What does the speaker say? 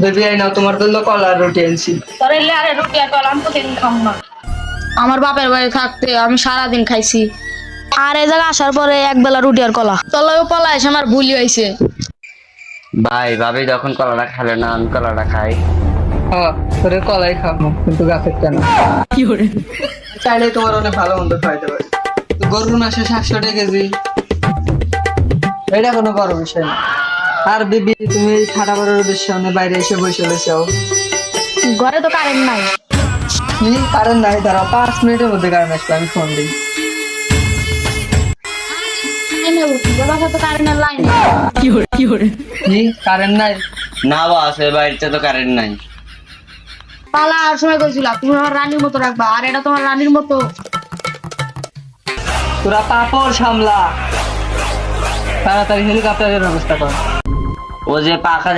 Baby I নাও তোমার জন্য কলা আর রুটি আনছি। তোর এলে আরে রুটি আর কলা আমি তো দিন খাম না। আমার বাপের বাড়ি থাকতে আমি সারাদিন খাইছি, আর এই জায়গা আসার পরে এক বেলা রুটি আর কলা। তলাও কলা এসে আমার ভুলি হয়েছে। ভাই ভাবি যখন কলাটা খেলে না আমি কলাটা খাই। হ্যাঁ তোরে কলাই খাবো কিন্তু গাছের কেন কি করে? চাইলে তোমার অনেক ভালো মন্দ খাইতে পারি। গরুর মাসে 700 টাকা কেজি, এটা কোনো বড় বিষয় না। আর বিবি তুমি ঠাডা বড় রোদের সামনে বাইরে এসে বসে রয়েছাও। ঘরে তো কারেন্ট নাই। কি কারেন্ট নাই? দাঁড়াও 5 মিনিটের মধ্যে কারেন্ট আসবে, আমি ফোন দিই। তো কারেন্টের লাইন কি করে? কি কারেন্ট নাই? না বাস এই বাড়িতে তো কারেন্ট নাই। পালা আর সময় কইছিলা তুমি আমার রানীর মতো রাখবা, আর এটা তোমার রানীর মতো। তোরা পাপড় সামলা, তাড়াতাড়ি হেলিকপ্টারের ব্যবস্থা কর। ও যে পাখা